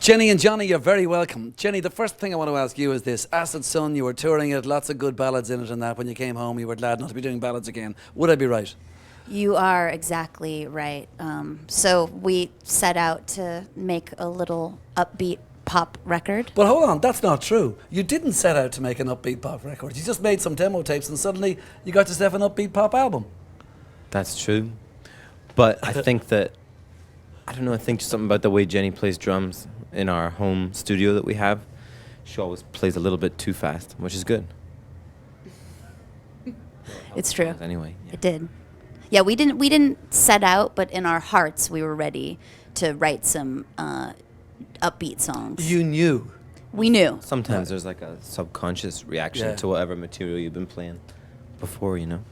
Jenny and Johnny, you're very welcome. Jenny, the first thing I want to ask you is this. Acid Sun, you were touring it, lots of good ballads in it and that. When you came home, you were glad not to be doing ballads again. Would I be right? You are exactly right. So we set out to make a little upbeat pop record. But hold on, that's not true. You didn't set out to make an upbeat pop record. You just made some demo tapes and suddenly you got yourself an upbeat pop album. That's true. But I think that, I don't know, I think something about the way Jenny plays drums in our home studio that we have. She always plays a little bit too fast, which is good. It's true. Anyway. Yeah. It did. Yeah, we didn't set out, but in our hearts we were ready to write some upbeat songs. You knew. We knew. Sometimes there's like a subconscious reaction to whatever material you've been playing before, you know.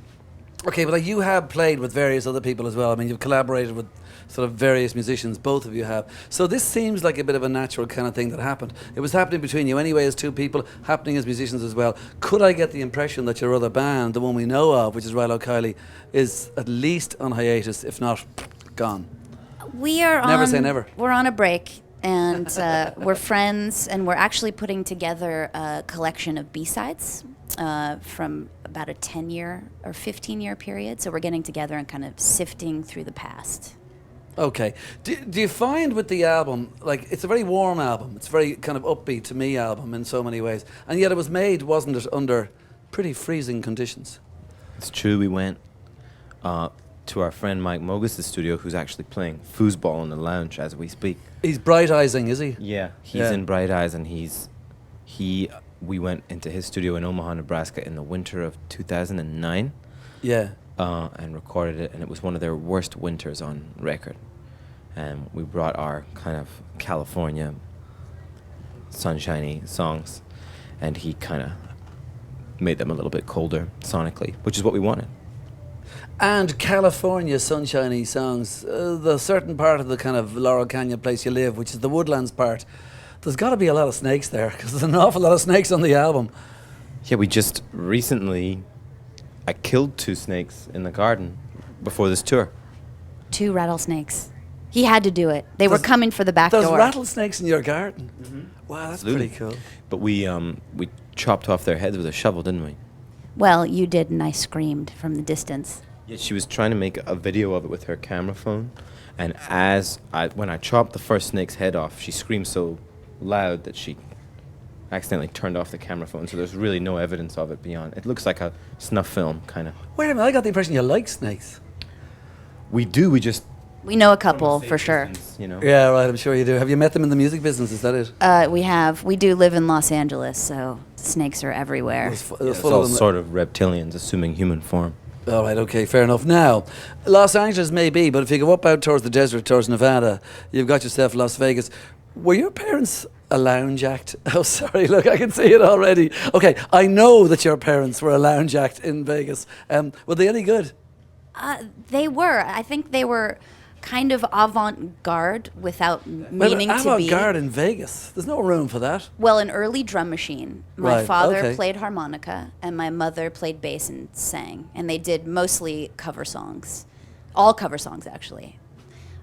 Okay, but like you have played with various other people as well. I mean, you've collaborated with sort of various musicians, both of you have. So this seems like a bit of a natural kind of thing that happened. It was happening between you anyway as two people, happening as musicians as well. Could I get the impression that your other band, the one we know of, which is Rilo Kiley, is at least on hiatus, if not gone? We are never say never. We're on a break, and we're friends, and we're actually putting together a collection of B-sides from about a 10-year or 15-year period. So we're getting together and kind of sifting through the past. Okay. Do you find with the album, like, it's a very warm album. It's a very kind of upbeat to me album in so many ways. And yet it was made, wasn't it, under pretty freezing conditions? It's true. We went to our friend Mike Mogis' studio, who's actually playing foosball in the lounge as we speak. He's bright-eyesing, is he? Yeah. He's in Bright Eyes, and we went into his studio in Omaha, Nebraska in the winter of 2009. Yeah. And recorded it, and it was one of their worst winters on record. And we brought our kind of California sunshiny songs, and he kind of made them a little bit colder sonically, which is what we wanted. And California sunshiny songs, the certain part of the kind of Laurel Canyon place you live, which is the Woodlands part, there's got to be a lot of snakes there, because there's an awful lot of snakes on the album. Yeah, we just recently, I killed 2 snakes in the garden before this tour. 2 rattlesnakes. He had to do it. They were coming for the back door. There's rattlesnakes in your garden? Mm-hmm. Wow, that's Absolutely. pretty cool. But we chopped off their heads with a shovel, didn't we? Well, you did, and I screamed from the distance. Yeah, she was trying to make a video of it with her camera phone, and when I chopped the first snake's head off, she screamed so loud that she accidentally turned off the camera phone, so there's really no evidence of it beyond. It looks like a snuff film, kind of. Wait a minute, I got the impression you like snakes. We do, we know a couple, for sure. Distance, you know? Yeah, right, I'm sure you do. Have you met them in the music business, is that it? We have. We do live in Los Angeles, so snakes are everywhere. It's It's full all of them. sort of reptilians assuming human form. All right, okay, fair enough. Now, Los Angeles may be, but if you go up out towards the desert, towards Nevada, you've got yourself Las Vegas. Were your parents a lounge act? Oh, sorry, look, I can see it already. Okay, I know that your parents were a lounge act in Vegas. Were they any good? They were. I think they were kind of avant-garde without meaning to be. Avant-garde in Vegas? There's no room for that. Well, an early drum machine. My Right, father okay. played harmonica, and my mother played bass and sang. And they did mostly cover songs. All cover songs, actually.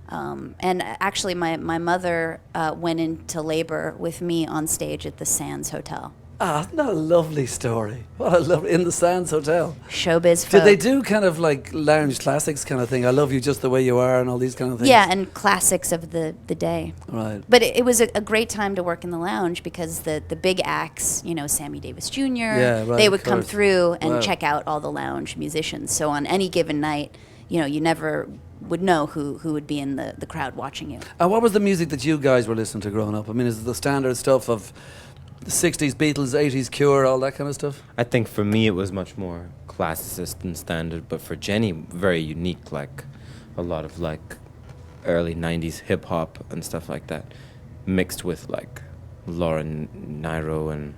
And actually, my mother went into labor with me on stage at the Sands Hotel. Ah, isn't that a lovely story? What a lovely, in the Sands Hotel. Showbiz folk. Did they do kind of like lounge classics kind of thing? I love you just the way you are and all these kind of things? Yeah, and classics of the day. Right. But it was a great time to work in the lounge because the big acts, you know, Sammy Davis Jr., Yeah, right, they of would come course. through and Wow. check out all the lounge musicians. So on any given night, you know, you never would know who would be in the crowd watching you. And what was the music that you guys were listening to growing up? I mean, is it the standard stuff of the 60s Beatles, 80s Cure, all that kind of stuff? I think for me it was much more classicist and standard, but for Jenny, very unique, like a lot of like early 90s hip hop and stuff like that, mixed with like Laura Nyro and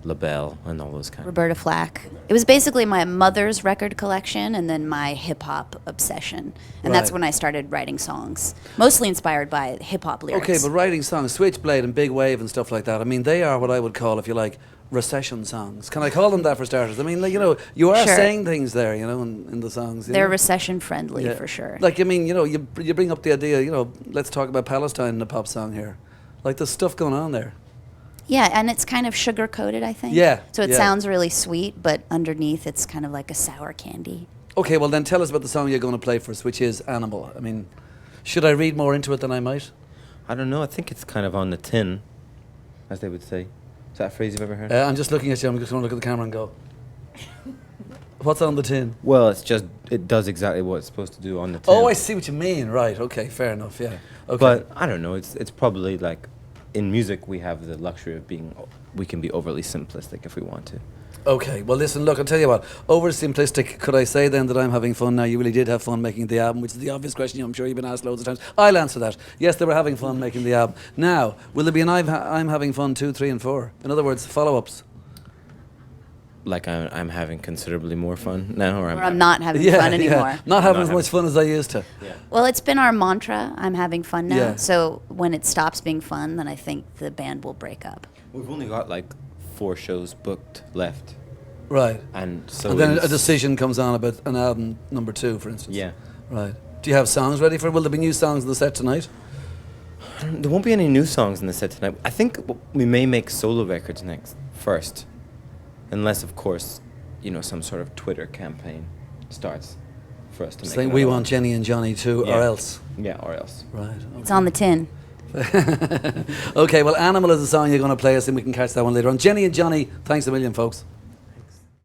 LaBelle and all those kind Roberta Flack. It was basically my mother's record collection and then my hip-hop obsession. And that's Right. when I started writing songs, mostly inspired by hip-hop lyrics. Okay, but writing songs, Switchblade and Big Wave and stuff like that, I mean, they are what I would call, if you like, recession songs. Can I call them that for starters? I mean, like, you know, you are Sure. saying things there, you know, in the songs. You They're know? recession-friendly, Yeah. for sure. Like, I mean, you know, you bring up the idea, you know, let's talk about Palestine in a pop song here. Like there's stuff going on there. Yeah, and it's kind of sugar coated, I think. Yeah, So it yeah. sounds really sweet, but underneath it's kind of like a sour candy. Okay, well then tell us about the song you're going to play for us, which is Animal. I mean, should I read more into it than I might? I don't know. I think it's kind of on the tin, as they would say. Is that a phrase you've ever heard? I'm just looking at you. I'm just going to look at the camera and go, what's on the tin? Well, it does exactly what it's supposed to do on the tin. Oh, I see what you mean. Right, okay, fair enough, yeah. Okay. But I don't know. It's probably like, in music we have the luxury of we can be overly simplistic if we want to. Okay, well listen, look, I'll tell you what, over simplistic, could I say then that I'm having fun now? You really did have fun making the album, which is the obvious question I'm sure you've been asked loads of times. I'll answer that. Yes, they were having fun making the album. Now, will there be an I'm having fun 2, 3 and 4? In other words, follow-ups. Like I'm having considerably more fun now, or Or I'm not having fun anymore. Not having Not as much having fun as I used to. Yeah. Well, it's been our mantra. I'm having fun now. Yeah. So when it stops being fun, then I think the band will break up. We've only got like 4 shows booked left, Right. and so And then a it's- decision comes on about an album number 2, for instance. Yeah. Right. Do you have songs ready for it? Will there be new songs in the set tonight? There won't be any new songs in the set tonight. I think we may make solo records first, unless of course, some sort of Twitter campaign starts for us to make. Saying another we one. want Jenny and Johnny too, Yeah. or else. Yeah, or else. Right. It's on the tin. Okay, well, Animal is the song you're going to play us, and we can catch that one later on. Jenny and Johnny, thanks a million, folks.